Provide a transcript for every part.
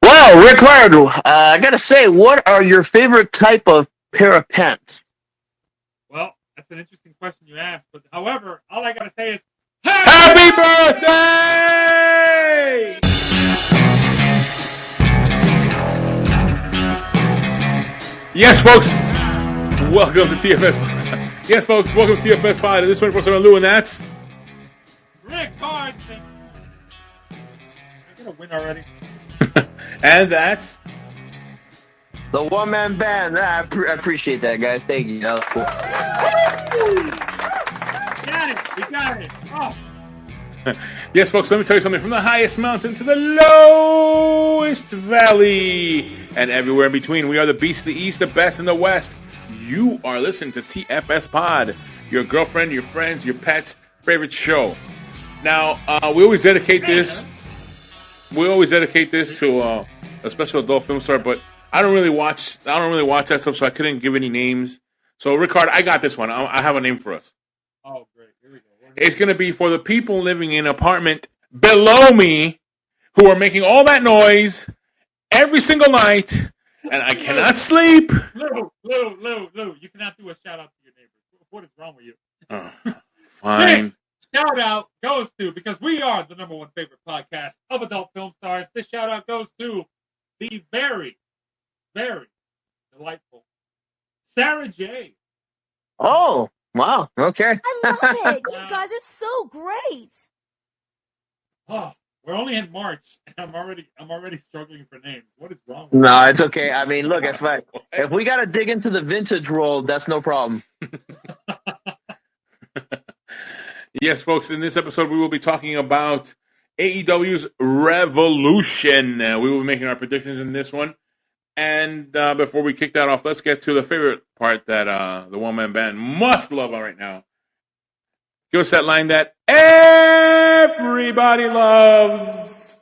Well, Ricardo, I gotta say, what are your favorite type of pair of pants? Well, that's an interesting question you asked. But however, all I gotta say is happy Happy birthday! birthday! Yes, folks. Welcome to TFS. Yes, folks. Welcome to TFS Pod. This is 24/7 Lou, and that's Rick Hard. I get a win already. and that's The one-man band. I appreciate that, guys. Thank you. That was cool. We got it. Oh, yes, folks. Let me tell you something. From the highest mountain to the lowest valley, and everywhere in between, we are the beast of the east, the best in the west. You are listening to TFS Pod, your girlfriend, your friends, your pets' favorite show. Now, we always dedicate this. We always dedicate this to a special adult film star, but I don't really watch that stuff, so I couldn't give any names. So, Ricard, I got this one. I have a name for us. oh, great. Here we go. It's going to be for the people living in an apartment below me who are making all that noise every single night, and I cannot sleep. Lou, you cannot do a shout out to your neighbors. What is wrong with you? Fine. This shout out goes to, because we are the number one favorite podcast of adult film stars, this shout out goes to the very, very delightful Sarah J. Oh, wow. Okay. I love it. You guys are so great. Oh, we're only in March, and I'm already struggling for names. What is wrong with No, it's okay. I mean, look, if we gotta dig into the vintage world, that's no problem. Yes, folks, in this episode, we will be talking about AEW's Revolution. We will be making our predictions in this one. And before we kick that off, let's get to the favorite part that the one-man band must love right now. Give us that line that everybody loves.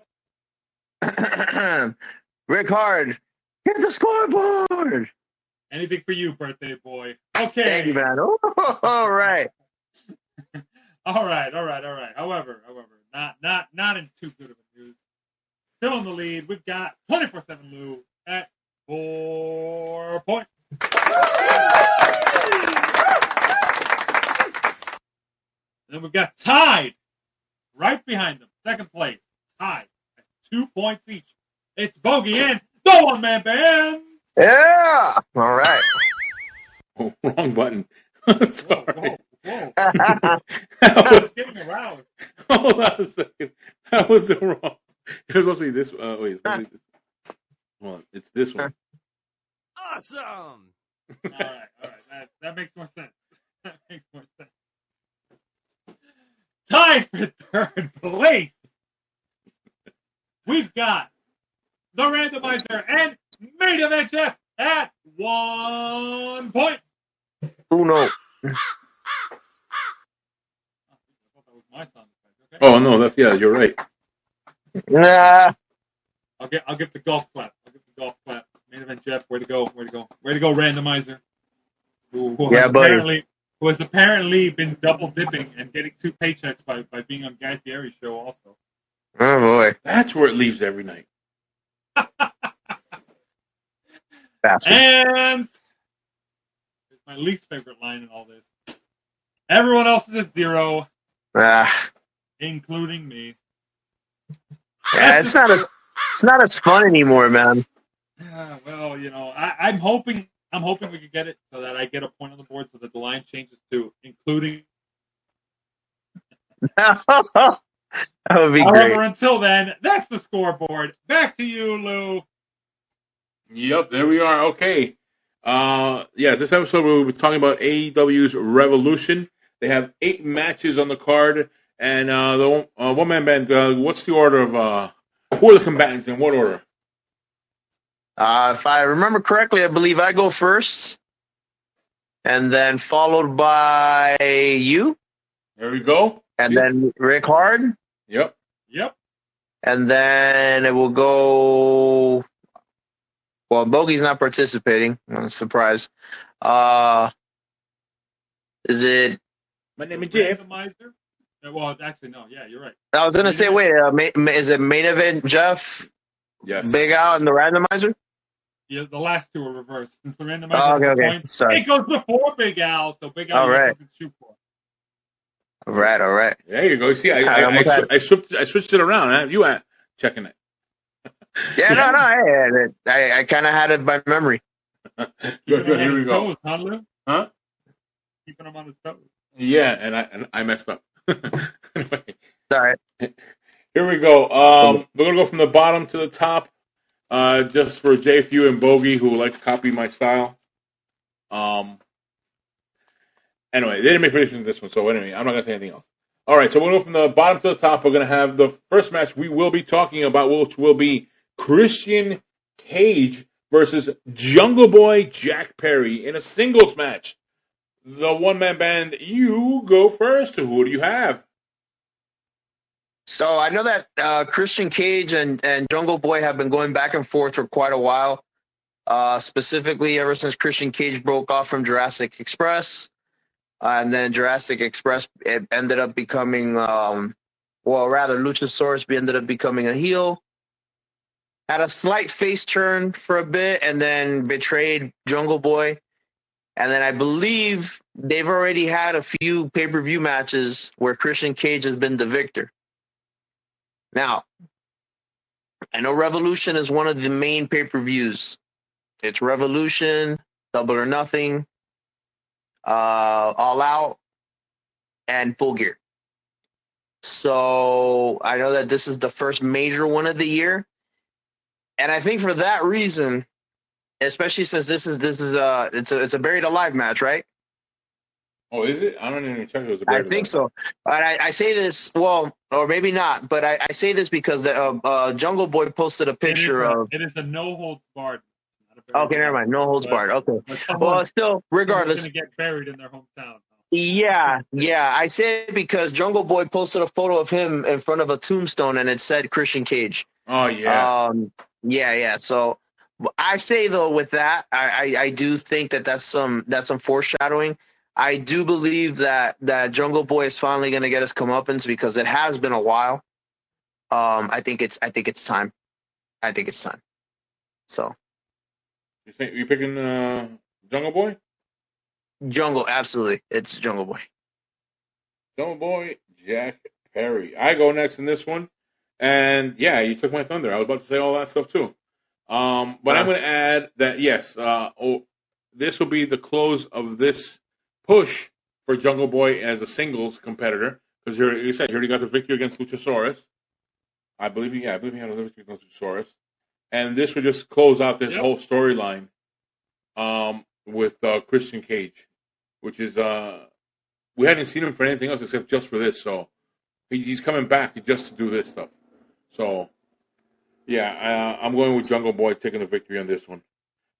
Rick Hard, hit the scoreboard. Anything for you, birthday boy. Okay. Thank you, man. Oh, all right. All right. However, not in too good of a news. Still in the lead. We've got 24/7 Lou at 4 points. And then we've got tied right behind them, second place, tied at 2 points each. It's Bogey and the one-man band. Yeah. All right. Oh, wrong button. Sorry. Whoa. That I was was, getting around. hold on a second. That was the wrong. It was supposed to be this. Wait, it's supposed to be this. Well, it's this one. Awesome! All right. That makes more sense. Tied for third place. We've got the randomizer and main event Jeff at 1 point. Oh, no. I thought that was my sound effect. Okay. Oh no, you're right. Nah. I'll give the golf clap. Main event Jeff, way to go, randomizer. Who Yeah, buddy. has apparently been double dipping and getting 2 paychecks by being on Guy Fieri's show also. Oh, boy. That's where it leaves every night. Bastard. And it's my least favorite line in all this. Everyone else is at 0, including me. Yeah, it's not as fun anymore, man. Well, I'm hoping we could get it so that I get a point on the board so that the line changes to including. That would be However, great. until then, that's the scoreboard. Back to you, Lou. Yep, there we are. Okay. This episode we'll be talking about AEW's Revolution. They have 8 matches on the card, and the one-man band. What's the order of who are the combatants in what order? If I remember correctly, I believe I go first, and then followed by you, There we go. and See? then Rick Hard, Yep. and then it will go. Well, Bogey's not participating. I'm surprised. Is it? My name is Jeff. Randomizer. Well, actually, no. Yeah, you're right. I was gonna say, wait. Is it main event Jeff, Yes. Big Al and the randomizer? Yeah, the last two are reversed. Since the randomizer Oh, has the okay. points, Sorry. it goes before Big Al, so Big Al All has right. something to shoot for. All right. There you go. You see, I almost had it. I switched it around. Huh? You checking it. Yeah, no. I kind of had it by memory. Good. Him Here on we his go. toes, huh, Lou? Huh? Keeping him on his toes. Yeah, and I messed up. Anyway, All right. here we go. We're gonna go from the bottom to the top. Just for JFU and Bogey who would like to copy my style. Anyway, they didn't make predictions in this one, so anyway, I'm not gonna say anything else. All right, so we're gonna go from the bottom to the top. We're gonna have the first match we will be talking about, which will be Christian Cage versus Jungle Boy Jack Perry in a singles match. The one-man band, you go first. Who do you have? So I know that Christian Cage and Jungle Boy have been going back and forth for quite a while. Specifically, ever since Christian Cage broke off from Jurassic Express, and then Jurassic Express it ended up becoming, Luchasaurus ended up becoming a heel. Had a slight face turn for a bit, and then betrayed Jungle Boy. And then I believe they've already had a few pay-per-view matches where Christian Cage has been the victor. Now, I know Revolution is one of the main pay-per-views. It's Revolution, Double or Nothing, All Out, and Full Gear. So I know that this is the first major one of the year. And I think for that reason, especially since it's a buried alive match, right? Oh, is it? I don't even check. It was a I buried think alive. so. I say this, well, or maybe not, but I say this because the Jungle Boy posted a picture of. It is a no holds barred. Okay, never mind. No holds barred. Okay. Well, still, regardless, going to get buried in their hometown. Yeah. I say it because Jungle Boy posted a photo of him in front of a tombstone, and it said Christian Cage. Oh yeah. Yeah. So I say though, with that, I do think that's some foreshadowing. I do believe that Jungle Boy is finally going to get his comeuppance because it has been a while. I think it's time. I think it's time. So. You think you picking Jungle Boy? Jungle, absolutely. It's Jungle Boy. Jungle Boy, Jack Perry. I go next in this one. And yeah, you took my thunder. I was about to say all that stuff too. But I'm going to add that, yes, this will be the close of this push for Jungle Boy as a singles competitor. Because you said he already got the victory against Luchasaurus. I believe he had a victory against Luchasaurus. And this would just close out this whole storyline with Christian Cage, which is we hadn't seen him for anything else except just for this. So he's coming back just to do this stuff. So yeah, I'm going with Jungle Boy taking the victory on this one.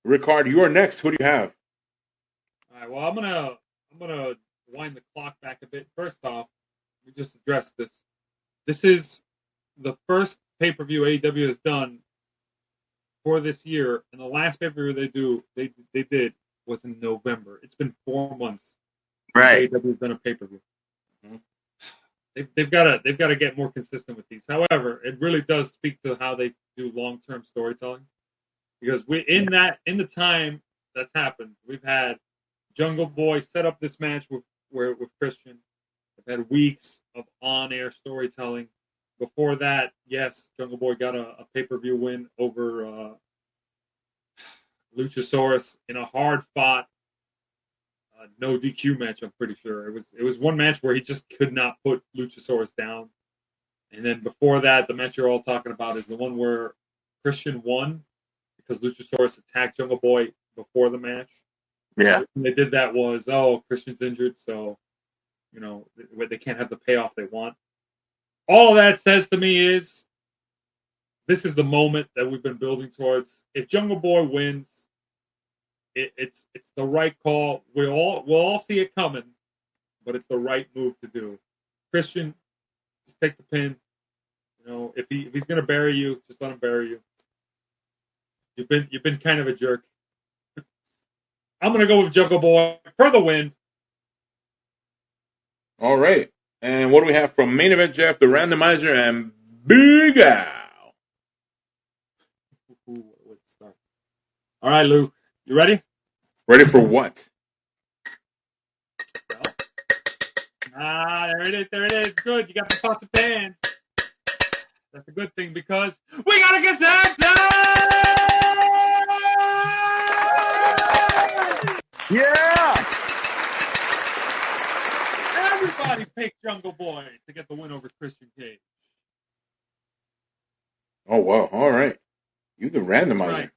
Ricard, you are next. Who do you have? All right. Well, I'm gonna wind the clock back a bit. First off, we just addressed this. This is the first pay-per-view AEW has done for this year, and the last pay-per-view they did was in November. It's been 4 months since AEW has done a pay-per-view. Mm-hmm. They've got to get more consistent with these. However, it really does speak to how they do long-term storytelling, because in the time that's happened, we've had Jungle Boy set up this match with Christian. They've had weeks of on-air storytelling. Before that, yes, Jungle Boy got a pay-per-view win over Luchasaurus in a hard-fought no DQ match. I'm pretty sure it was one match where he just could not put Luchasaurus down. And then before that, the match you're all talking about is the one where Christian won because Luchasaurus attacked Jungle Boy before the match. Yeah. And they did that was Christian's injured, so they can't have the payoff they want. All that says to me is this is the moment that we've been building towards. If Jungle Boy wins, it's the right call. We'll all see it coming, but it's the right move to do. Christian, just take the pin. If he's gonna bury you, just let him bury you. You've been kind of a jerk. I'm gonna go with Jungle Boy for the win. All right. And what do we have from Main Event Jeff, the randomizer, and Big Al? Ooh, what a start. All right, Lou. You ready? Ready for what? Well, there it is. There it is. Good. You got the pots of pans. That's a good thing because we got to get that done! Yeah. Everybody picked Jungle Boy to get the win over Christian Cage. Oh, wow. All right. You the That's randomizer. right.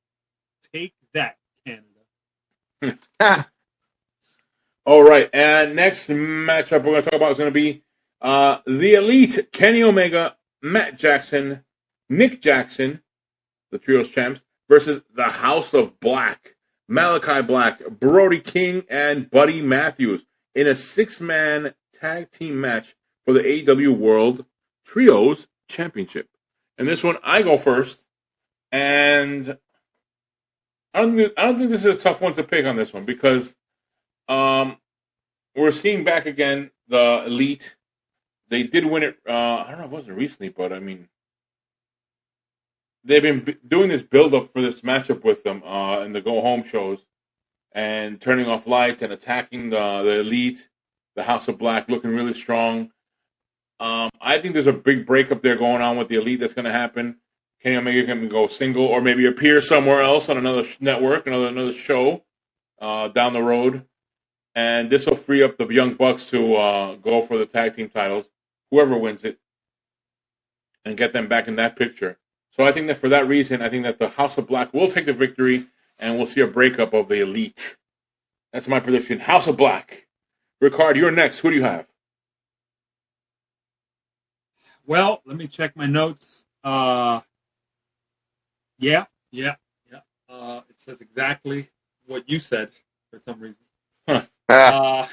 Take that, Canada. All right. And next matchup we're going to talk about is going to be the Elite, Kenny Omega, Matt Jackson, Nick Jackson, the Trios champs, versus the House of Black, Malachi Black, Brody King, and Buddy Matthews in a 6-man tag team match for the AEW World Trios Championship. And this one, I go first, and I don't think this is a tough one to pick on this one because we're seeing back again the Elite. They did win it. I don't know. It wasn't recently, but I mean, they've been doing this build-up for this matchup with them in the go-home shows and turning off lights and attacking the Elite, the House of Black, looking really strong. I think there's a big breakup there going on with the Elite that's going to happen. Kenny Omega can go single or maybe appear somewhere else on another network, another show down the road. And this will free up the Young Bucks to go for the tag team titles, whoever wins it, and get them back in that picture. So I think that for that reason, I think that the House of Black will take the victory, and we'll see a breakup of the Elite. That's my prediction. House of Black. Ricard, you're next. Who do you have? Well, let me check my notes. Yeah. It says exactly what you said for some reason. Huh.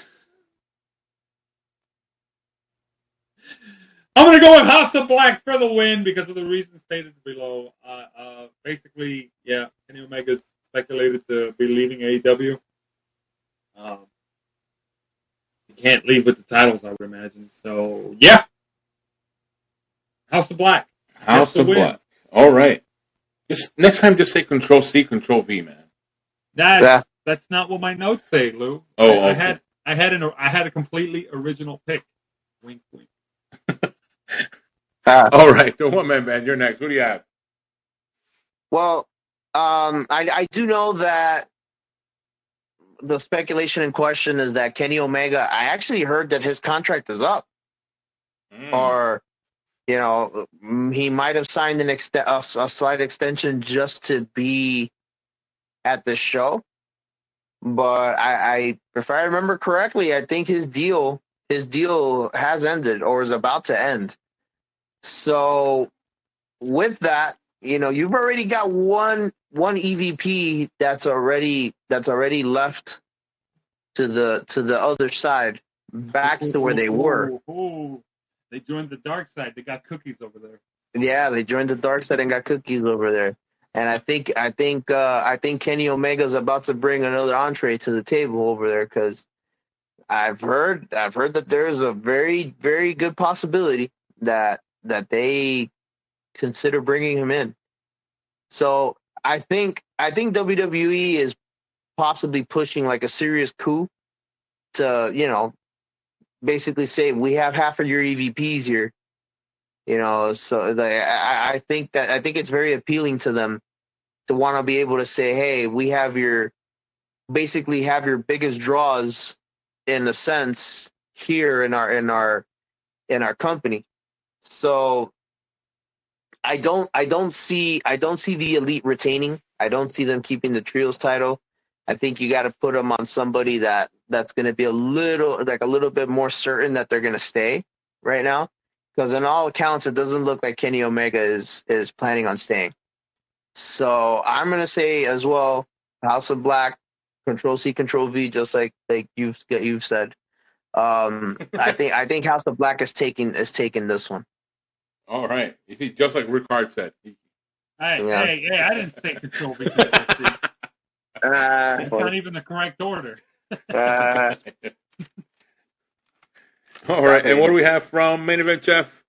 I'm going to go with House of Black for the win because of the reasons stated below. Basically, yeah, Kenny Omega's speculated to be leaving AEW. He can't leave with the titles, I would imagine. So, yeah. House of Black. House of Black. All right. Just next time, just say Control C, Control V, man. That's not what my notes say, Lou. Oh, okay. I had a completely original pick. Wink, wink. All right, the one man band. You're next. What do you have? Well, I do know that the speculation in question is that Kenny Omega. I actually heard that his contract is up, or he might have signed a slight extension just to be at the show. But if I remember correctly, I think his deal has ended or is about to end. So with that, you've already got one EVP that's already left to the other side, back to where they were. They joined the dark side. They got cookies over there. Yeah, they joined the dark side and got cookies over there. And I think Kenny Omega's about to bring another entree to the table over there because I've heard that there's a very, very good possibility that they consider bringing him in. So I think WWE is possibly pushing like a serious coup to basically say we have half of your EVPs here. So I think it's very appealing to them to want to be able to say, hey, we have your biggest draws in a sense here in our company. So I don't see the Elite retaining. I don't see them keeping the Trios title. I think you got to put them on somebody that's going to be a little bit more certain that they're going to stay right now. Because in all accounts, it doesn't look like Kenny Omega is planning on staying. So I'm going to say as well, House of Black, Control C, Control V, just like you've said. I think House of Black is taking this one. All right. You see, just like Ricard said. Hey, I didn't say Control V. It's not even the correct order. All right, and what do we have from Main Event Jeff,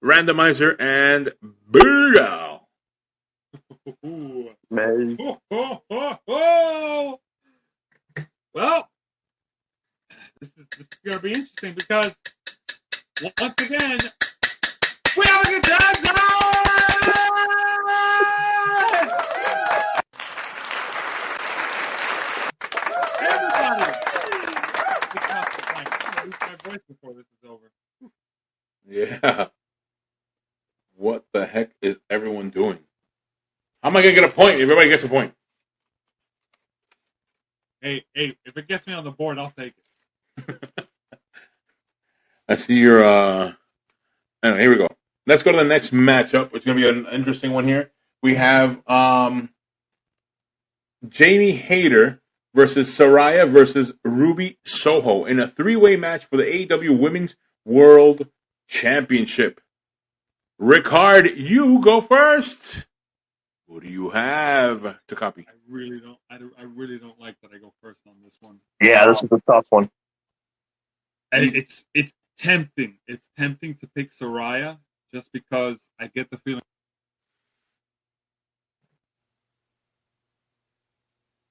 Randomizer, and Big Al? Man. Well, this is going to be interesting because once again, we have a good time. Everybody, I'm going to lose my voice before this is over. Yeah. What the heck is everyone doing? How am I going to get a point? Everybody gets a point. Hey, if it gets me on the board, I'll take it. I see your. Anyway, here we go. Let's go to the next matchup. It's going to be an interesting one here. We have Jamie Hayter versus Saraya versus Ruby Soho in a three-way match for the AEW Women's World Championship. Ricard, you go first. Who do you have to copy? I really don't like that I go first on this one. Yeah, this is a tough one. And it's tempting. It's tempting to pick Saraya just because I get the feeling.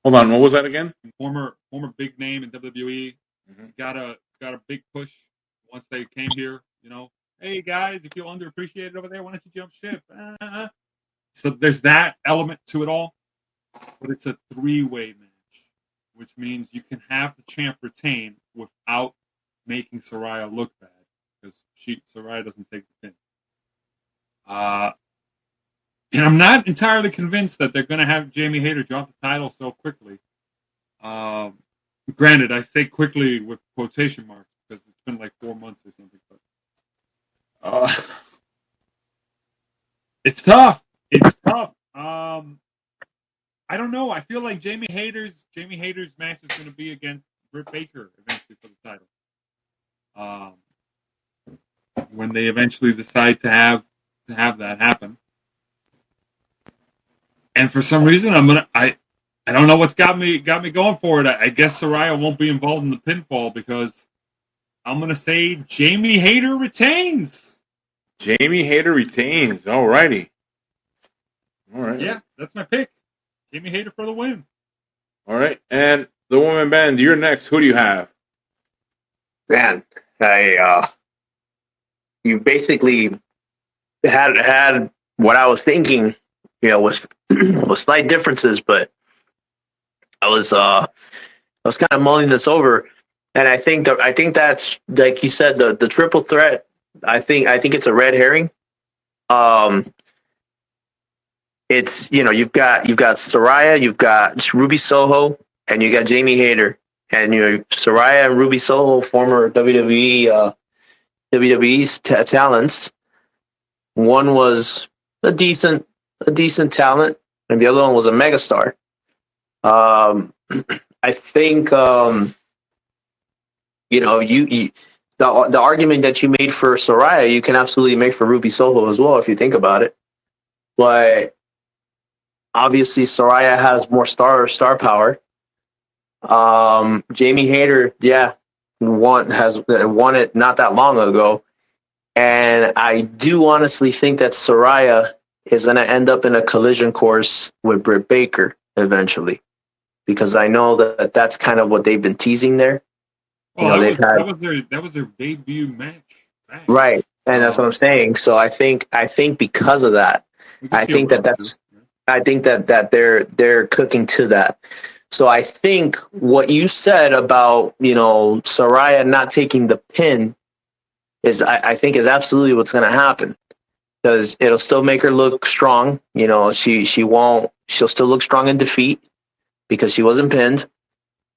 Hold on, what was that again? Former big name in WWE. Mm-hmm. Got a big push once they came here. You know, hey guys, if you're underappreciated over there, why don't you jump ship? So there's that element to it all, but it's a three-way match, which means you can have the champ retain without making Saraya look bad because Saraya doesn't take the pin. And I'm not entirely convinced that they're going to have Jamie Hayter drop the title so quickly. Granted, I say quickly with quotation marks because it's been like 4 months or something. But it's tough. It's tough. I don't know. I feel like Jamie Hayter's match is going to be against Britt Baker eventually for the title. When they eventually decide to have that happen. And for some reason, I don't know what's got me going for it. I guess Saraya won't be involved in the pinfall because I'm gonna say Jamie Hayter retains. Jamie Hayter retains. Alrighty. All right. Yeah, that's my pick. Jamie Hayter for the win. All right, and the woman band. You're next. Who do you have? Man, you basically had what I was thinking. You know, with slight differences, but I was kind of mulling this over, and I think that's like you said, the triple threat. I think it's a red herring. It's you've got Saraya, you've got Ruby Soho, and you got Jamie Hayter, and Saraya and Ruby Soho, former WWE's talents. One was a decent talent, and the other one was a megastar. I think the argument that you made for Saraya, you can absolutely make for Ruby Soho as well if you think about it. But obviously, Saraya has more star power. Jamie Hayter, won it not that long ago, and I do honestly think that Saraya is going to end up in a collision course with Britt Baker eventually, because I know that that's kind of what they've been teasing there. That was their debut match. Right, and that's what I'm saying. So I think because of that, I think that they're cooking to that. So I think what you said about Saraya not taking the pin is I think is absolutely what's going to happen. Because it'll still make her look strong. She'll still look strong in defeat because she wasn't pinned.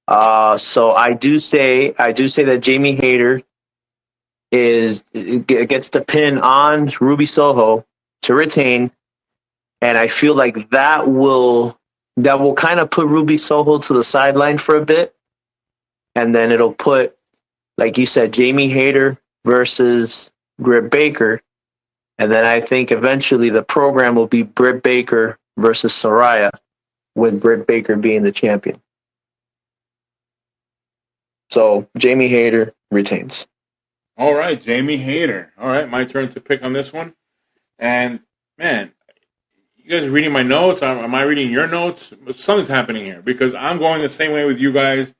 So I do say that Jamie Hayter gets the pin on Ruby Soho to retain, and I feel like that will kind of put Ruby Soho to the sideline for a bit, and then it'll put, like you said, Jamie Hayter versus Britt Baker. And then I think eventually the program will be Britt Baker versus Saraya, with Britt Baker being the champion. So Jamie Hayter retains. All right, Jamie Hayter. All right, my turn to pick on this one. And, man, you guys reading my notes? Am I reading your notes? Something's happening here because I'm going the same way with you guys.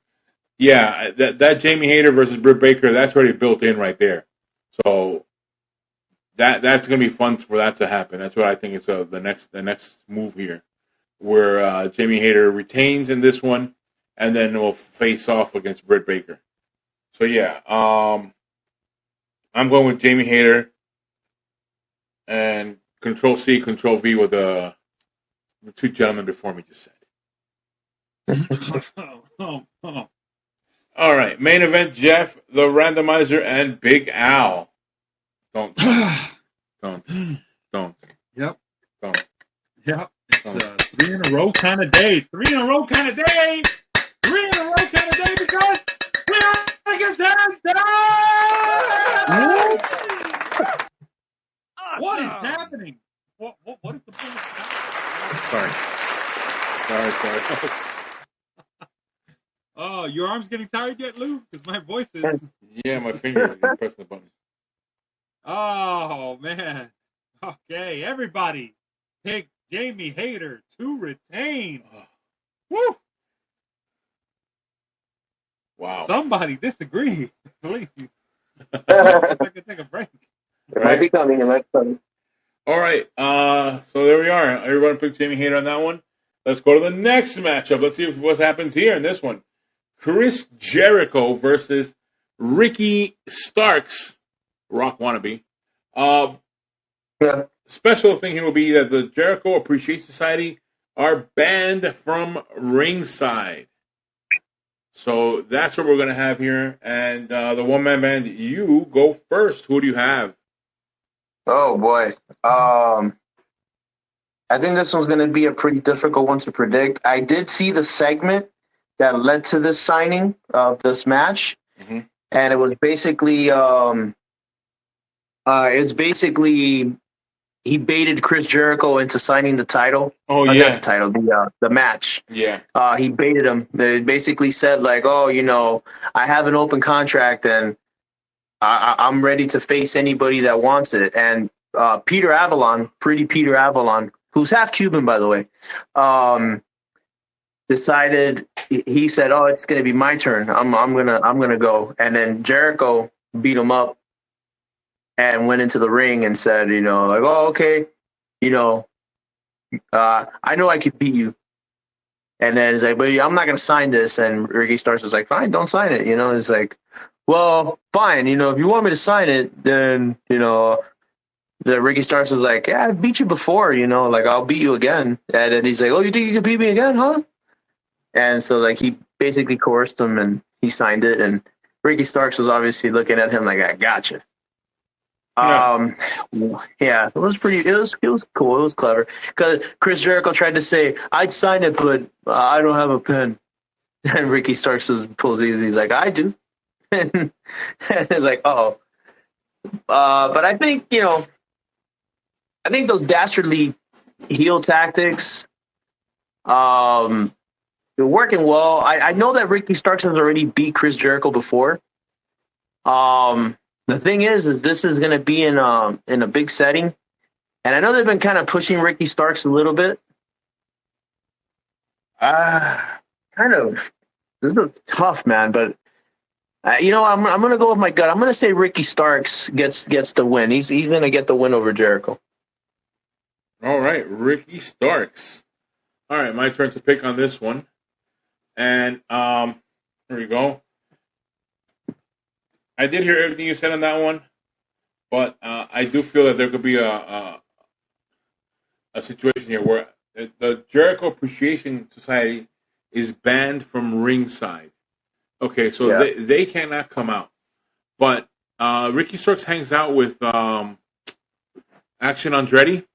Yeah, that Jamie Hayter versus Britt Baker, that's already built in right there. So that's going to be fun for that to happen. That's what I think is the next move here, where Jamie Hayter retains in this one, and then will face off against Britt Baker. So yeah, I'm going with Jamie Hayter and Control C, Control V with the two gentlemen before me just said. All right, main event: Jeff, the Randomizer, and Big Al. Don't. Yep. Don't. Yep. It's a 3 in a row kind of day. 3 in a row kind of day. 3 in a row kind of day because we are against hands down. Awesome. What is happening? What is the point? Sorry. Oh, your arm's getting tired yet, Lou? Because my voice is. Yeah, my fingers are pressing the button. Oh, man. Okay, everybody pick Jamie Hayter to retain. Woo! Wow. Somebody disagree, please. I can take a break. It might be coming. All right. So there we are. Everyone picked Jamie Hayter on that one. Let's go to the next matchup. Let's see what happens here in this one. Chris Jericho versus Ricky Starks, Rock wannabe. Special thing here will be that the Jericho Appreciation Society are banned from ringside. So that's what we're going to have here. And the one-man band, you go first. Who do you have? Oh, boy. I think this one's going to be a pretty difficult one to predict. I did see the segment that led to this signing of this match. Mm-hmm. And it was basically he baited Chris Jericho into signing the title. Oh, Not yeah. the title, the match. Yeah. He baited him. They basically said, like, oh, I have an open contract and I'm ready to face anybody that wants it. And Peter Avalon, who's half Cuban, by the way, decided, he said, oh, it's going to be my turn. I'm gonna go. And then Jericho beat him up and went into the ring and said, like, oh, okay, I know I could beat you. And then he's like, but I'm not going to sign this. And Ricky Starks was like, fine, don't sign it. It's like, well, fine. If you want me to sign it, then, the Ricky Starks was like, yeah, I've beat you before, like, I'll beat you again. And then he's like, oh, you think you can beat me again, huh? And so, like, he basically coerced him and he signed it. And Ricky Starks was obviously looking at him like, I gotcha. Yeah, it was cool. It was clever. Because Chris Jericho tried to say, I'd sign it, but I don't have a pen. And Ricky Starks pulls easy. He's like, I do. And it's like, oh. But I think, I think those dastardly heel tactics, they're working well. I know that Ricky Starks has already beat Chris Jericho before. The thing is this is going to be in a big setting, and I know they've been kind of pushing Ricky Starks a little bit. This is tough, man. But I'm going to go with my gut. I'm going to say Ricky Starks gets the win. He's going to get the win over Jericho. All right, Ricky Starks. All right, my turn to pick on this one, and here we go. I did hear everything you said on that one, but I do feel that there could be a situation here where the Jericho Appreciation Society is banned from ringside. Okay, so they cannot come out. But Ricky Starks hangs out with Action Andretti.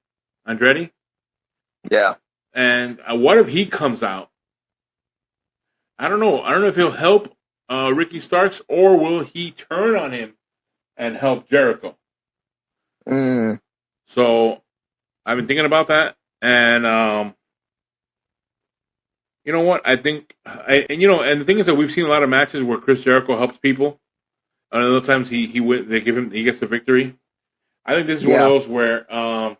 Yeah. And what if he comes out? I don't know. I don't know if he'll help Ricky Starks, or will he turn on him and help Jericho? So I've been thinking about that, and you know what? I think, and the thing is that we've seen a lot of matches where Chris Jericho helps people, and other times he gets the victory. I think this is one of those where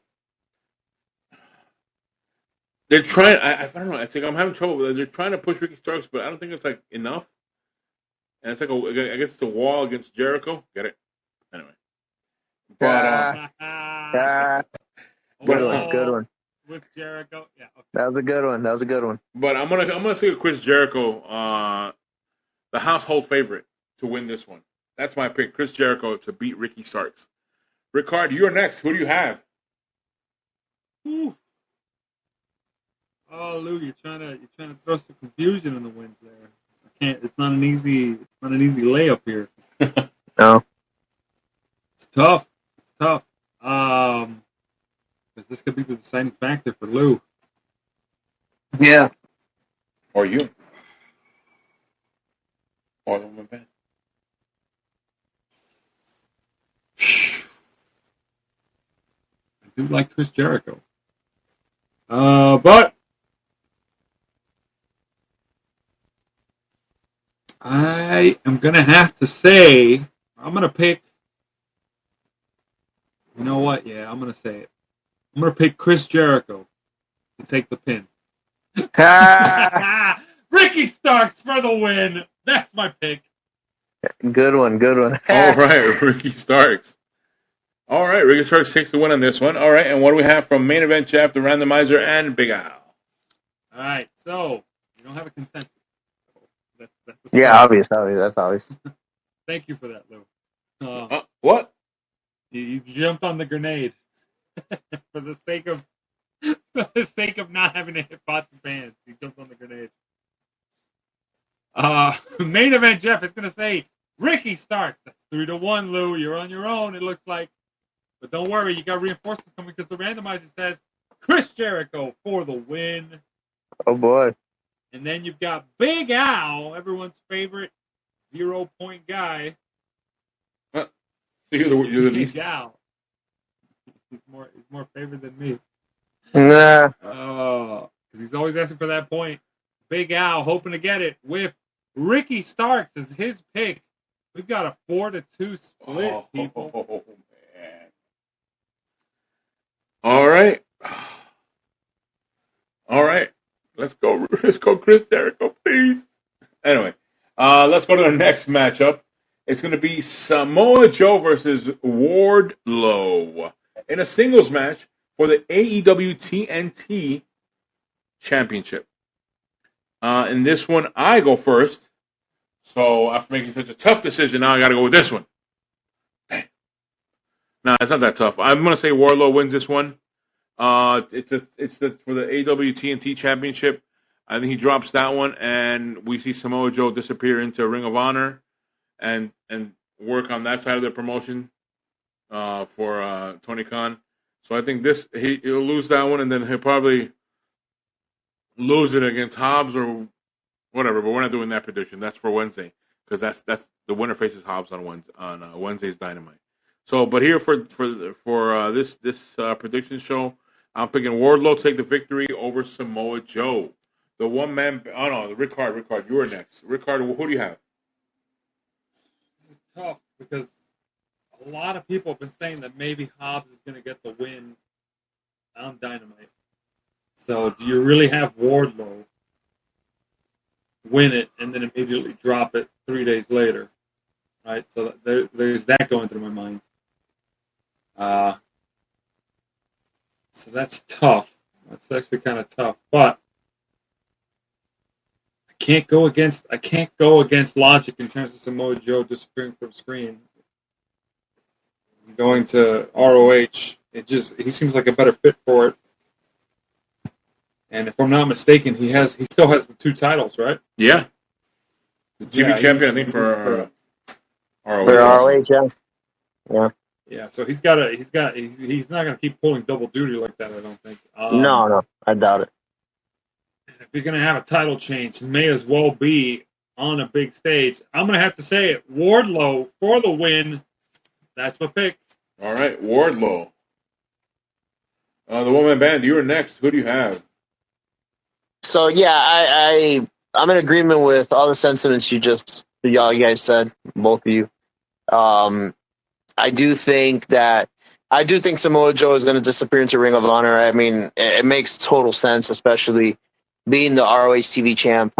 They're trying. I don't know. I think I'm having trouble with it. They're trying to push Ricky Starks, but I don't think it's like enough. And it's like I guess it's a wall against Jericho. Get it? Anyway, but Good one. Good one. With Jericho, yeah. Okay. That was a good one. That was a good one. But I'm gonna say Chris Jericho, the household favorite to win this one. That's my pick. Chris Jericho to beat Ricky Starks. Ricard, you're next. Who do you have? Ooh. Oh, Lou, you're trying to throw some confusion in the wind there. I can't. It's not an easy layup here. No. It's tough. Because this could be the deciding factor for Lou. Yeah. Or you. Or the woman band. I do like Chris Jericho. But I am going to have to say, I'm going to pick, you know what? Yeah, I'm going to say it. I'm going to pick Chris Jericho to take the pin. Ricky Starks for the win. That's my pick. Good one. Good one. All right, Ricky Starks. All right, Ricky Starks takes the win on this one. All right, and what do we have from Main Event Jeff, the Randomizer, and Big Al? All right, so you don't have a consensus. That's yeah, obvious. That's obvious. Thank you for that, Lou. What? You jumped on the grenade for the sake of not having to hit pots and pans. You jumped on the grenade. Main Event Jeff is going to say Ricky Starks. That's 3-1, Lou. You're on your own, it looks like. But don't worry, you got reinforcements coming because the randomizer says Chris Jericho for the win. Oh, boy. And then you've got Big Al, everyone's favorite 0-point guy. You're the least. Big Al. He's more favored than me. Nah. Because he's always asking for that point. Big Al hoping to get it with Ricky Starks as his pick. We've got a 4-2 split, people. Oh, man. All right. Let's go, Chris Jericho, please. Anyway, let's go to the next matchup. It's going to be Samoa Joe versus Wardlow in a singles match for the AEW TNT Championship. In this one, I go first. So after making such a tough decision, now I got to go with this one. Dang. No, it's not that tough. I'm going to say Wardlow wins this one. It's for the AEW TNT Championship. I think he drops that one, and we see Samoa Joe disappear into Ring of Honor, and work on that side of the promotion for Tony Khan. So I think he'll lose that one, and then he'll probably lose it against Hobbs or whatever. But we're not doing that prediction. That's for Wednesday because that's the winner faces Hobbs on Wednesday's Dynamite. So, but here for this prediction show, I'm picking Wardlow to take the victory over Samoa Joe. The one man. Oh no, Ricard, you are next. Ricard, who do you have? This is tough because a lot of people have been saying that maybe Hobbs is going to get the win on Dynamite. So, do you really have Wardlow win it and then immediately drop it 3 days later? Right? So there's that going through my mind. So that's tough. That's actually kind of tough, but I can't go against logic in terms of Samoa Joe disappearing from screen. Going to ROH, he seems like a better fit for it. And if I'm not mistaken, he still has the 2 titles, right? Yeah. The TV champion, I think, for ROH. For ROH, yeah. Yeah, so he's not going to keep pulling double duty like that, I don't think. No, I doubt it. If you're going to have a title change, it may as well be on a big stage. I'm going to have to say it. Wardlow for the win. That's my pick. All right, Wardlow. The one-man band, you're next. Who do you have? So, yeah, I'm in agreement with all the sentiments you guys said, both of you. I do think that I do think Samoa Joe is going to disappear into Ring of Honor. I mean, it makes total sense, especially being the ROH TV champ.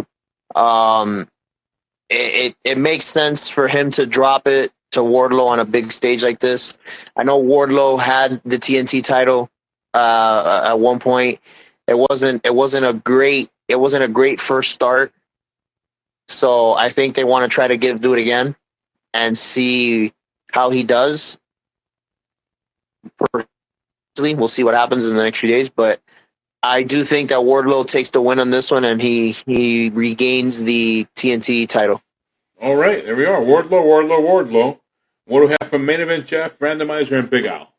It makes sense for him to drop it to Wardlow on a big stage like this. I know Wardlow had the TNT title at one point. It wasn't a great first start. So I think they want to try to do it again and see how he does. We'll see what happens in the next few days, but I do think that Wardlow takes the win on this one and he regains the TNT title. All right, there we are. Wardlow. What do we have for main event, Jeff, randomizer, and Big Al? All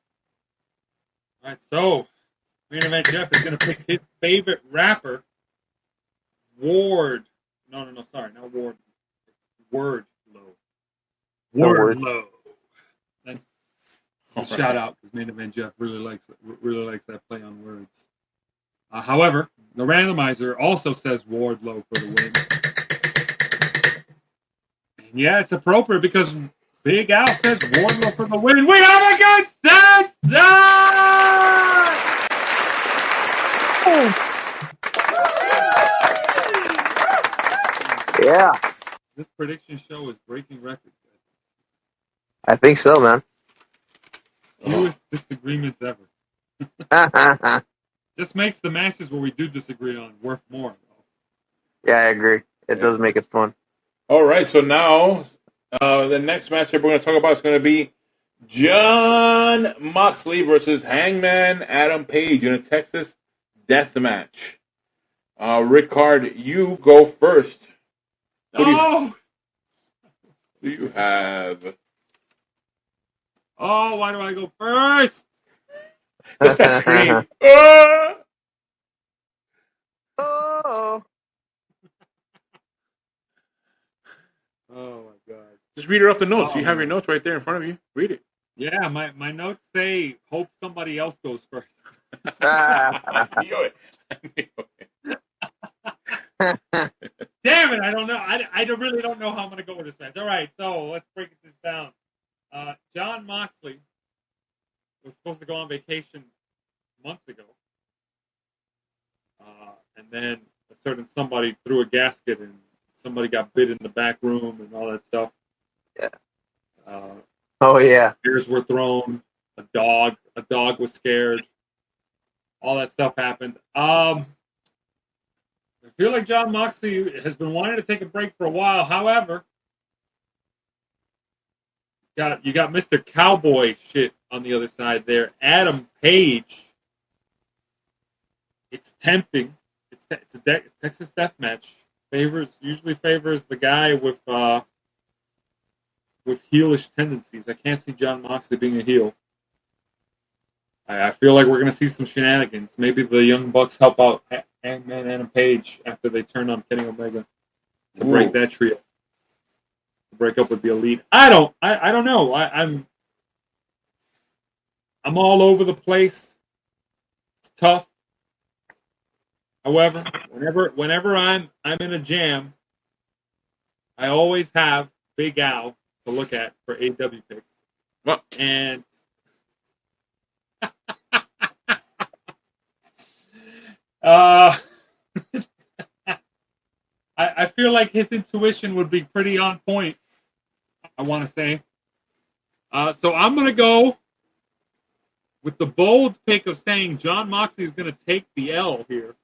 right, so main event Jeff is going to pick his favorite rapper, Ward. No, sorry, not Ward. Wordlow. Wordlow. That's a shout out because main event Jeff really likes that play on words. However, the randomizer also says Wardlow for the win. And yeah, it's appropriate because Big Al says Wardlow for the win. We have a consensus! Yeah. This prediction show is breaking records. I think so, man. Fewest disagreements ever. Just makes the matches where we do disagree on worth more. Yeah, I agree. It does make it fun. All right, so now the next matchup we're going to talk about is going to be Jon Moxley versus Hangman Adam Page in a Texas death match. Rickard, you go first. Who do you have? Oh, why do I go first? Just that scream. Oh. Oh my God! Just read it off the notes. You have your notes right there in front of you. Read it. Yeah, my notes say hope somebody else goes first. I knew it. Damn it! I don't know. I really don't know how I'm going to go with this match. All right, so let's break this down. Jon Moxley was supposed to go on vacation months ago, and then a certain somebody threw a gasket and somebody got bit in the back room and all that stuff. Yeah. Oh yeah. Spears were thrown. A dog was scared. All that stuff happened. I feel like Jon Moxley has been wanting to take a break for a while. However, you got Mr. Cowboy shit on the other side there. Adam Page. It's tempting. It's a Texas death match. Usually favors the guy with heelish tendencies. I can't see Jon Moxley being a heel. I feel like we're going to see some shenanigans. Maybe the Young Bucks help out Hangman Adam Page after they turn on Kenny Omega to break that trio. To break up with the Elite. I don't know. I'm all over the place. It's tough. However, whenever I'm in a jam, I always have Big Al to look at for AW picks. Well, and I feel like his intuition would be pretty on point, I want to say. So I'm going to go with the bold pick of saying Jon Moxley is going to take the L here.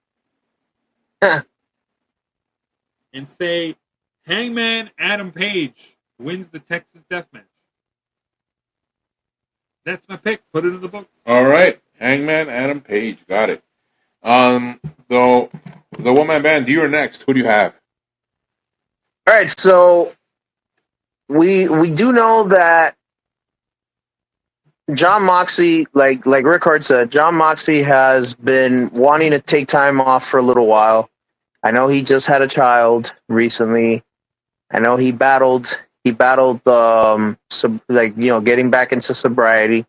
And say Hangman Adam Page wins the Texas Death Match. That's my pick. Put it in the books. All right. Hangman Adam Page. Got it. The one-man band, you're next. Who do you have? All right, so we do know that Jon Moxley, like Rickard said, Jon Moxley has been wanting to take time off for a little while. I know he just had a child recently. I know he battled getting back into sobriety.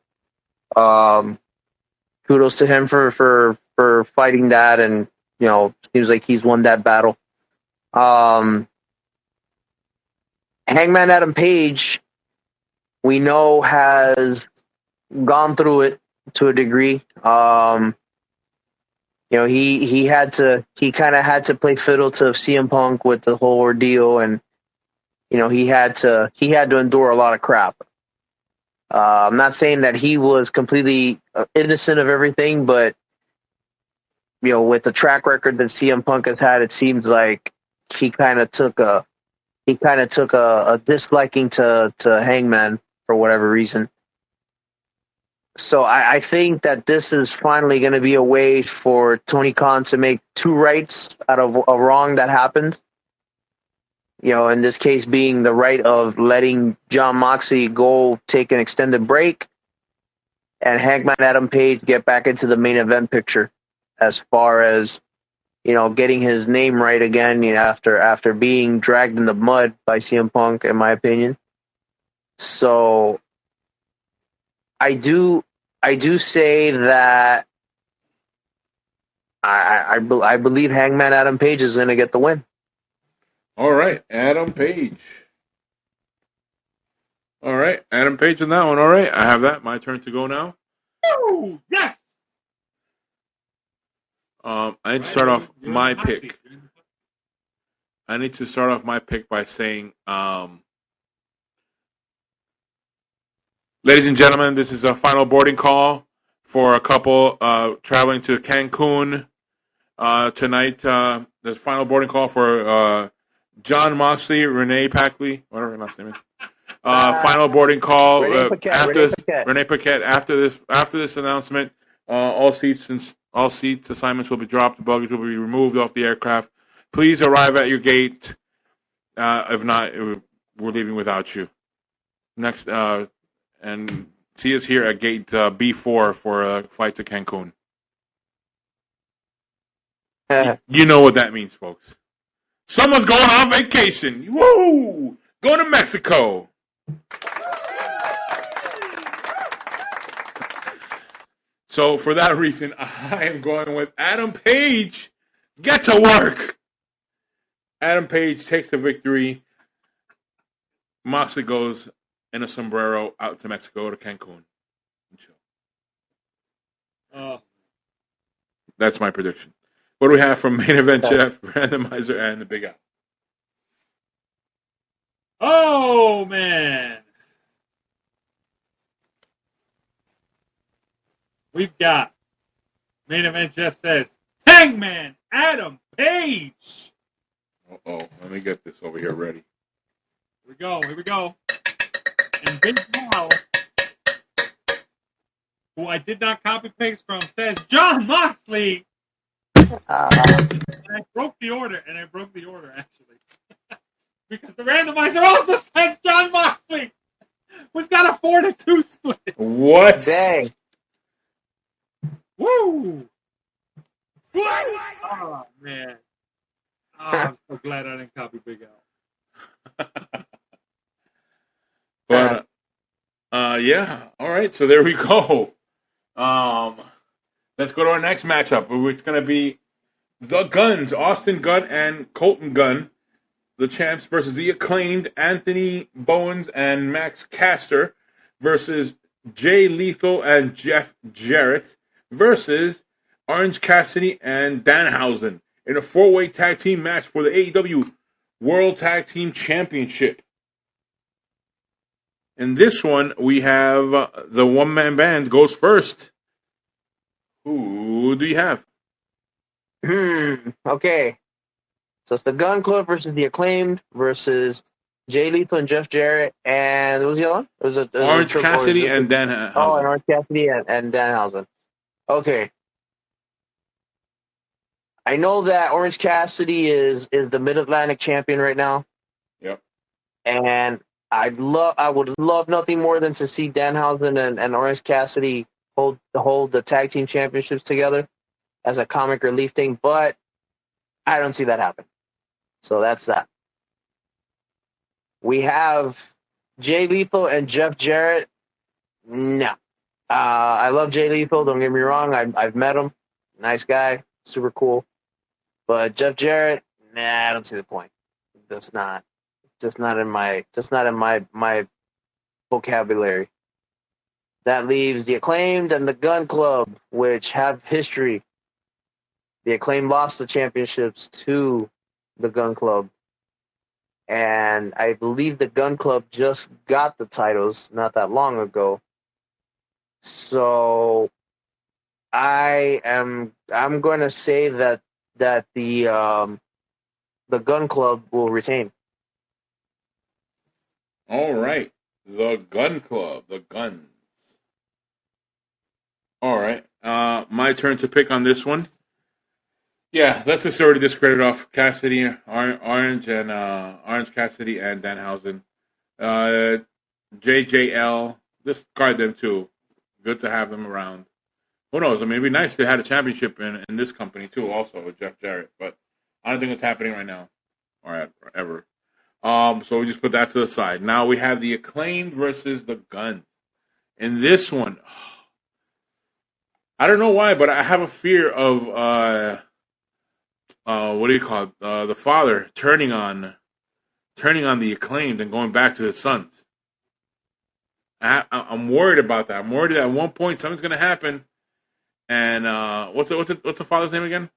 Kudos to him for fighting that, and seems like he's won that battle. Hangman Adam Page, we know, has gone through it to a degree. He kind of had to play fiddle to CM Punk with the whole ordeal, and he had to endure a lot of crap. I'm not saying that he was completely innocent of everything, but with the track record that CM Punk has had, it seems like he kind of took a disliking to Hangman for whatever reason. So I think that this is finally going to be a way for Tony Khan to make two rights out of a wrong that happened. In this case being the right of letting Jon Moxley go take an extended break and Hangman Adam Page get back into the main event picture as far as, getting his name right again, after being dragged in the mud by CM Punk, in my opinion. So I do say that I believe Hangman Adam Page is going to get the win. All right, Adam Page. All right, Adam Page on that one. All right, I have that. My turn to go now. Woo! Yes. I need to start off my pick. I need to start off my pick by saying, ladies and gentlemen, this is a final boarding call for a couple traveling to Cancun tonight. There's a final boarding call for Jon Moxley, Renee Paquette, whatever her last name is. Final boarding call Renee Paquette. After this announcement, all seats assignments will be dropped. The luggage will be removed off the aircraft. Please arrive at your gate. If not, we're leaving without you. Next, and see us here at gate B4 for a flight to Cancun. You know what that means, folks. Someone's going on vacation. Woo! Going to Mexico. So for that reason, I am going with Adam Page. Get to work. Adam Page takes the victory. Moxley goes in a sombrero out to Mexico, to Cancun. That's my prediction. What do we have from Main Event Jeff, Randomizer, and the Big Al? Oh, man. We've got Main Event Jeff says, Hangman Adam Page. Uh-oh. Let me get this over here ready. Here we go. And Big Al, who I did not copy paste from, says Jon Moxley. And I broke the order, actually. Because the randomizer also says Jon Moxley. We've got a 4-2 split. What? Dang. Woo! Oh, man. Oh, I'm so glad I didn't copy Big Al. But, yeah. All right, so there we go. Let's go to our next matchup. It's going to be the Guns, Austin Gunn and Colton Gunn, the champs, versus the Acclaimed Anthony Bowens and Max Caster, versus Jay Lethal and Jeff Jarrett, versus Orange Cassidy and Danhausen in a 4-way tag team match for the AEW World Tag Team Championship. In this one, we have the one-man band goes first. Who do you have? Okay. So it's the Gun Club versus the Acclaimed versus Jay Lethal and Jeff Jarrett, and what was the other one? It was Orange Cassidy and Danhausen. Oh, and Orange Cassidy and Danhausen. Okay. I know that Orange Cassidy is the Mid-Atlantic champion right now. Yep. And I would love nothing more than to see Danhausen and Orange Cassidy hold the tag team championships together as a comic relief thing, but I don't see that happen. So that's that. We have Jay Lethal and Jeff Jarrett. No. I love Jay Lethal, don't get me wrong. I've met him. Nice guy, super cool. But Jeff Jarrett, nah, I don't see the point. Just not in my vocabulary. That leaves the Acclaimed and the Gun Club, which have history. The Acclaimed lost the championships to the Gun Club. And I believe the Gun Club just got the titles not that long ago. So I'm going to say that the Gun Club will retain. All right. The Gun Club. The Guns. All right. My turn to pick on this one. Yeah, let's just already discredit off Cassidy, Orange, and Orange Cassidy and Danhausen. JJL, discard them too. Good to have them around. Who knows? I mean, it'd be nice to have a championship in this company too, also with Jeff Jarrett. But I don't think it's happening right now or ever. So we just put that to the side. Now we have the Acclaimed versus the Guns. In this one, I don't know why, but I have a fear of what do you call it? The father turning on the Acclaimed and going back to his sons. I'm worried about that. I'm worried that at one point something's going to happen. And what's the father's name again?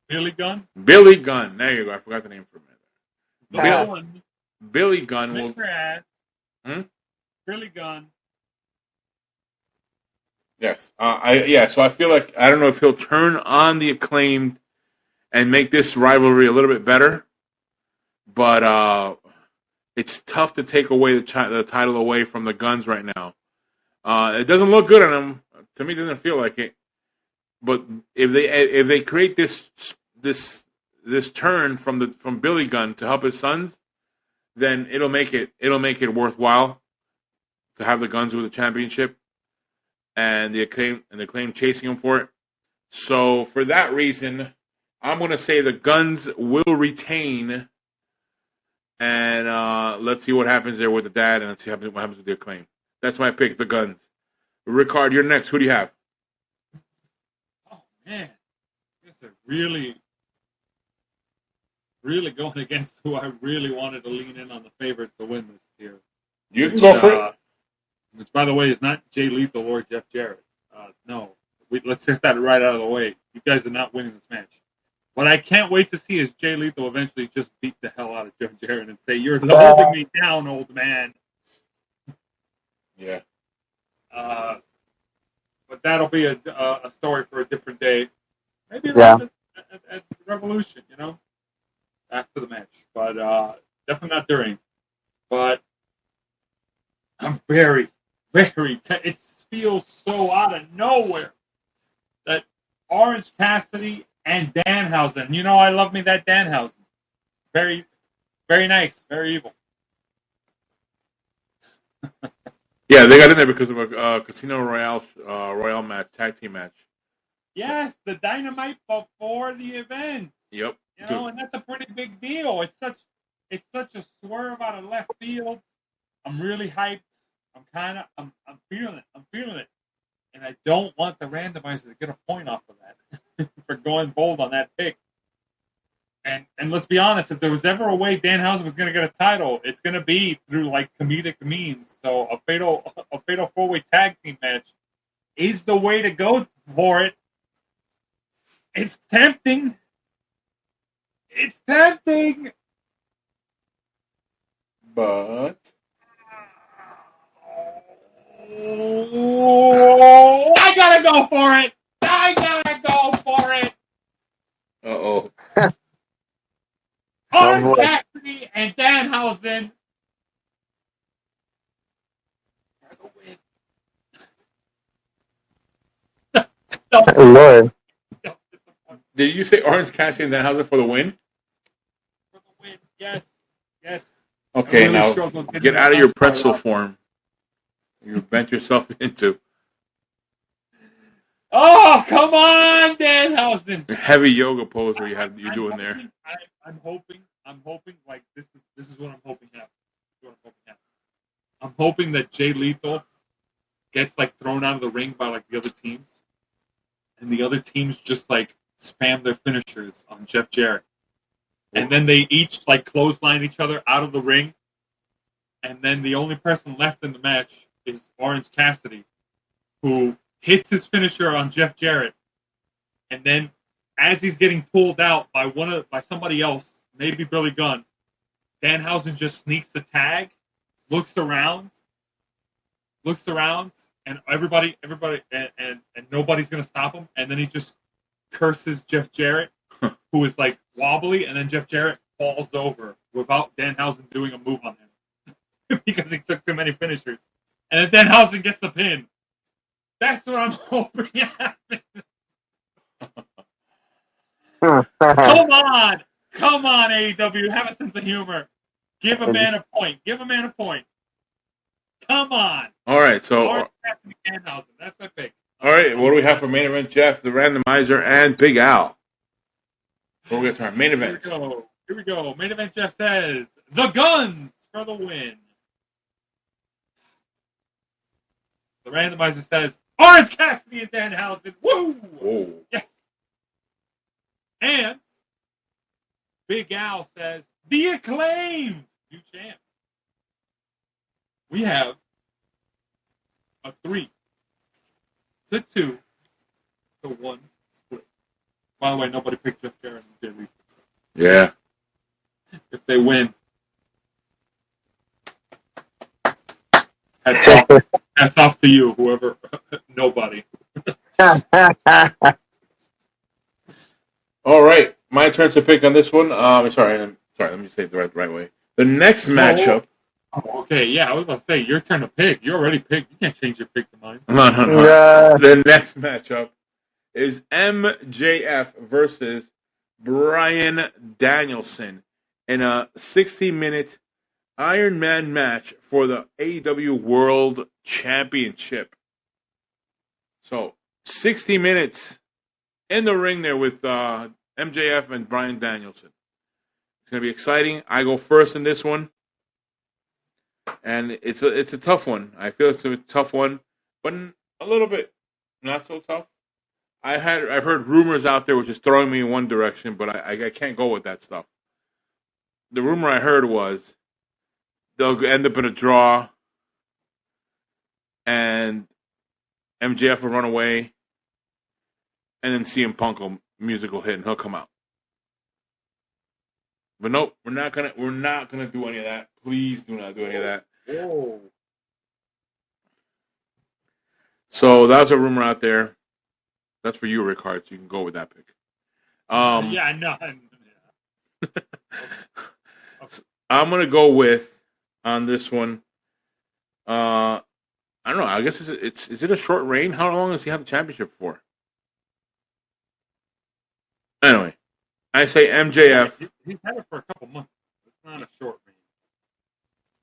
Billy Gunn. Billy Gunn. There you go. I forgot the name for a minute. Billy Gunn will. Billy Gunn. Yes. So I feel like I don't know if he'll turn on the Acclaimed and make this rivalry a little bit better, but it's tough to take away the title away from the Guns right now. It doesn't look good on them. To me, it doesn't feel like it. But if they create this turn from Billy Gunn to help his sons, then it'll make it worthwhile to have the Guns with the championship and the Acclaim chasing him for it. So for that reason, I'm going to say the Guns will retain, and let's see what happens there with the dad, and let's see what happens with the Acclaim. That's my pick, the Guns. Ricard, you're next. Who do you have? Oh man, I guess they're really going against who I really wanted to lean in on the favorite to win this year. You can go for it. Which, by the way, is not Jay Lethal or Jeff Jarrett. No, let's get that right out of the way. You guys are not winning this match. What I can't wait to see is Jay Lethal eventually just beat the hell out of Jeff Jarrett and say, "You're holding me down, old man." Yeah. But that'll be a story for a different day. Maybe at Revolution, after the match. But definitely not during. But I'm very, very... it feels so out of nowhere that Orange Cassidy and Danhausen... I love me that Danhausen. Very, very nice. Very evil. Yeah, they got in there because of a Casino Royale match, tag team match. Yes, the Dynamite before the event. Yep. And that's a pretty big deal. It's such a swerve out of left field. I'm really hyped. I'm feeling it. I'm feeling it. And I don't want the randomizer to get a point off of that for going bold on that pick. And let's be honest, if there was ever a way Danhausen was going to get a title, it's going to be through comedic means. So a fatal 4-way tag team match is the way to go for it. It's tempting. It's tempting. But I gotta go for it. I gotta go for it. Uh-oh. Orange Cassidy and Danhausen. Lord. Did you say Orange Cassidy and Danhausen for the win? For the win, yes. Okay, now get out of your pretzel form. You bent yourself into. Oh, come on, Danhausen. Heavy yoga pose where you're doing there. I'm hoping like this is what I'm hoping happens. I'm hoping that Jay Lethal gets thrown out of the ring by the other teams, and the other teams just spam their finishers on Jeff Jarrett, and then they each clothesline each other out of the ring, And then the only person left in the match is Orange Cassidy, who hits his finisher on Jeff Jarrett. And then as he's getting pulled out by somebody else, maybe Billy Gunn, Danhausen just sneaks the tag, looks around, and everybody, and nobody's gonna stop him. And then he just curses Jeff Jarrett, who is like wobbly, and then Jeff Jarrett falls over without Danhausen doing a move on him because he took too many finishers. And then Danhausen gets the pin. That's what I'm hoping happens. Come on, AEW, have a sense of humor. Give a man a point. Come on. All right, so Danhausen. That's my pick. all right, what do we have for main event, Jeff? The Randomizer and Big Al. Before we get to our main event. Here we go. Main event, Jeff says, the Guns for the win. The Randomizer says, Orange Cassidy and Danhausen. Woo! Whoa. Yes. And Big Al says, the Acclaimed new champ. We have a 3-2 to 1 split. By the way, nobody picked Jeff Jarrett and Jay Lethal. Yeah. If they win, hats off to you, whoever. Nobody. All right, my turn to pick on this one. Sorry, let me say it the right way. The next matchup. Oh, okay, yeah, I was about to say, your turn to pick. You already picked. You can't change your pick to mine. No. The next matchup is MJF versus Bryan Danielson in a 60-minute Iron Man match for the AEW World Championship. So, 60 minutes in the ring there with MJF and Bryan Danielson. It's going to be exciting. I go first in this one. And it's a tough one. I feel it's a tough one, but a little bit not so tough. I've heard rumors out there which is throwing me in one direction, but I can't go with that stuff. The rumor I heard was they'll end up in a draw, and MJF will run away, and then CM Punk music will hit and he'll come out. But nope, we're not gonna do any of that. Please do not do any of that. Whoa. So that's a rumor out there. That's for you, Rick Hart. So you can go with that pick. Yeah, I know. Yeah. I'm gonna go with on this one. I don't know. I guess is it a short reign? How long does he have the championship for? Anyway, I say MJF. He's had it for a couple months. It's not a short reign.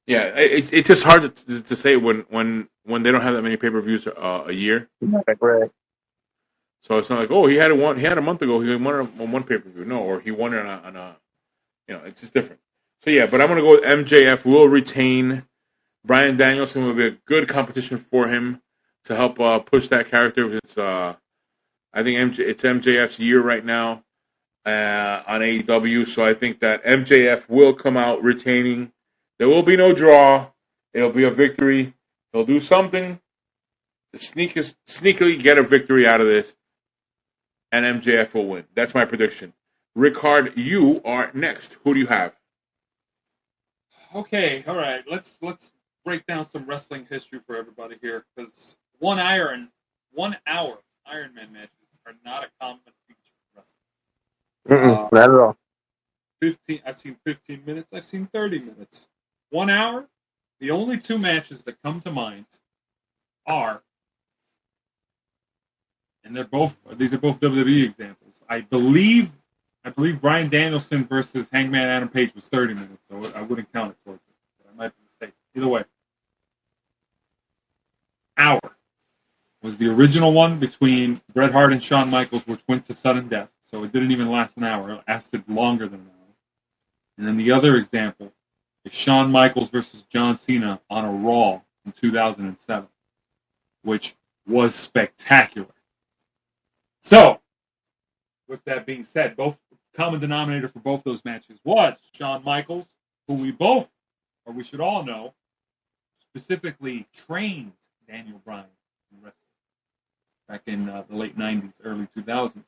Yeah, it's just hard to say when they don't have that many pay-per-views a year. Right. So it's not like, oh, he had a month ago, he won it on one pay-per-view. No, or he won it on a it's just different. So yeah, but I'm going to go with MJF. Will retain. Bryan Danielson will be a good competition for him to help push that character. It's I think it's MJF's year right now on AEW, so I think that MJF will come out retaining. There will be no draw. It'll be a victory. He'll do something to sneakily get a victory out of this, and MJF will win. That's my prediction. Rickard, you are next. Who do you have? Okay, all right. Let's break down some wrestling history for everybody here, because 1 hour Iron Man matches are not a common feature of wrestling. Not at all. I've seen 15 minutes. I've seen 30 minutes. 1 hour. The only two matches that come to mind are, and these are both WWE examples. I believe Bryan Danielson versus Hangman Adam Page was 30 minutes, so I wouldn't count it towards it. But I might be mistaken. Either way, hour was the original one between Bret Hart and Shawn Michaels, which went to sudden death. So it didn't even last an hour. It lasted longer than an hour. And then the other example is Shawn Michaels versus John Cena on a Raw in 2007, which was spectacular. So, with that being said, both common denominator for both those matches was Shawn Michaels, who we should all know, specifically trained Daniel Bryan in wrestling back in the late 90s, early 2000s.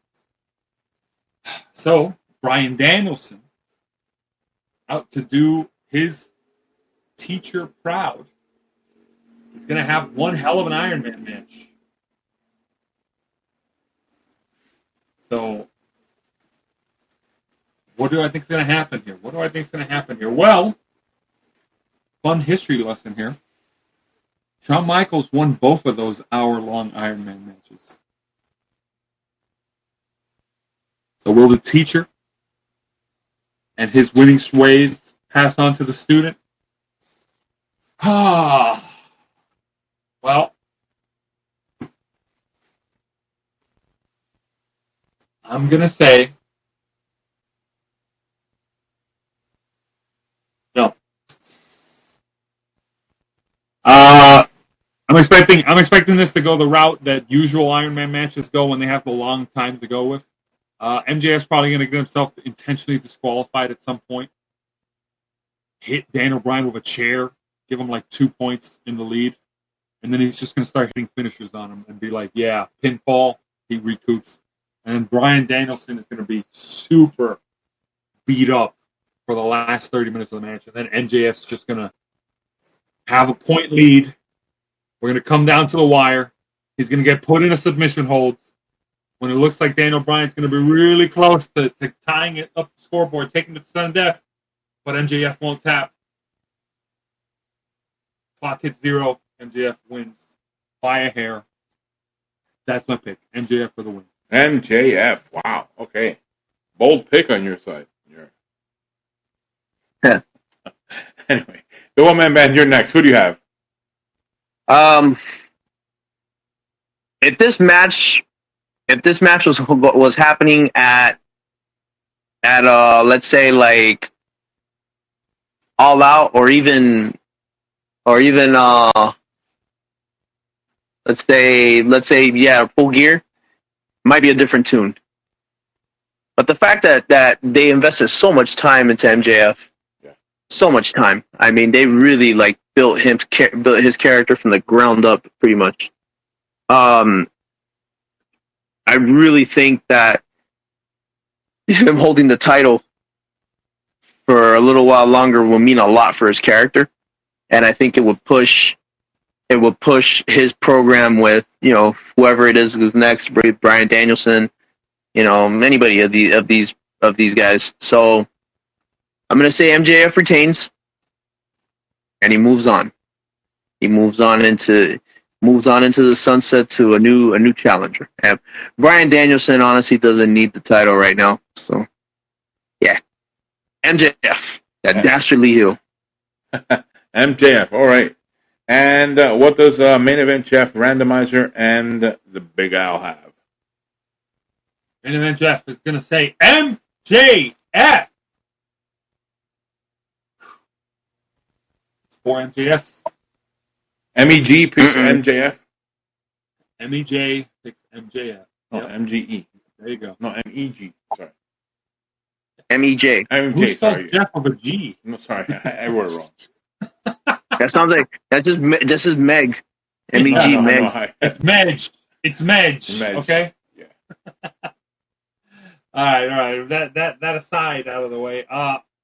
So, Bryan Danielson, out to do his teacher proud, is going to have one hell of an Iron Man match. So, what do I think is going to happen here? Well, fun history lesson here. Shawn Michaels won both of those hour-long Iron Man matches. So will the teacher and his winning ways pass on to the student? Well, I'm going to say no. I'm expecting this to go the route that usual Iron Man matches go when they have the long time to go with. MJF's probably going to get himself intentionally disqualified at some point. Hit Daniel Bryan with a chair, give him like 2 points in the lead, and then he's just going to start hitting finishers on him and be like, yeah, pinfall, he recoups. And then Bryan Danielson is going to be super beat up for the last 30 minutes of the match. And then MJF's just going to have a point lead. We're going to come down to the wire. He's going to get put in a submission hold. When it looks like Daniel Bryan's going to be really close to tying it up the scoreboard, taking it to sudden death, but MJF won't tap. Clock hits 0. MJF wins by a hair. That's my pick. MJF for the win. MJF. Wow. Okay. Bold pick on your side. Yeah. Anyway, the one-man band, you're next. Who do you have? If this match was happening at let's say like All Out or even let's say yeah, Full Gear, might be a different tune. But the fact that they invested so much time into MJF, so much time. I mean, they really like built his character from the ground up, pretty much. I really think that him holding the title for a little while longer will mean a lot for his character, and I think it would push his program with, you know, whoever it is who's next, Bryan Danielson, you know, anybody of these guys. So I'm gonna say MJF retains, and he moves on. He moves on into the sunset to a new challenger. And Bryan Danielson honestly doesn't need the title right now. So yeah, MJF, that dastardly heel. MJF. All right. And what does main event Jeff, Randomizer, and the Big Al have? Main event Jeff is going to say MJF. 4 MJFs. MEG picks MJF. MEJ picks MJF. No, Yep. MGE. There you go. No, MEG. Sorry. MEJ. MJ, Who spells sorry. Jeff with a G? No, sorry. I wrote it wrong. That sounds like that's just Meg. MEG No, Meg. no, It's Medge. It's Medge. Medge. Okay. Yeah. All right. That aside out of the way.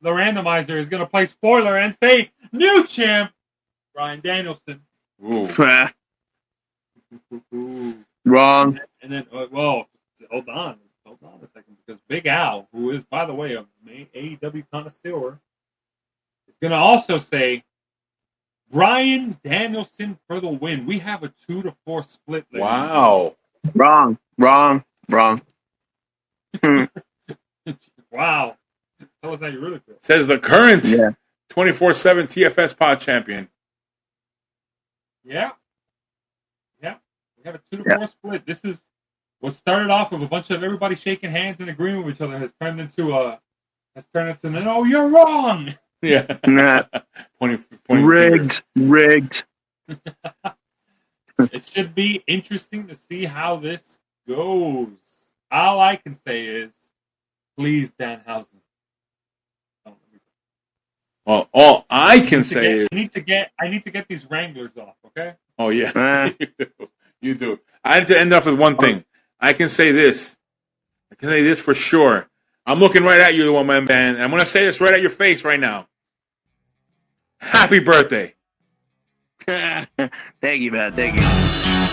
The randomizer is going to play spoiler and say new champ Bryan Danielson. Ooh. Wrong. And then, well, hold on a second, because Big Al, who is, by the way, a AEW connoisseur, is going to also say Bryan Danielson for the win. We have a 2-4 split. Wow. Wrong. Wow. Tell us how you really feel. Says the current 24/7 TFS pod champion. Yeah. We have a 2-4 split. This is what started off with a bunch of everybody shaking hands and agreeing with each other has turned into no, you're wrong. Yeah. Nah. 20 Rigged. It should be interesting to see how this goes. All I can say is, please, Danhausen. Well, all I can say is I need to get these Wranglers off. Okay. Oh yeah, you do. I have to end off with one thing. I can say this. I can say this for sure. I'm looking right at you, the one man band. I'm going to say this right at your face right now. Happy birthday. Thank you, man. Thank you.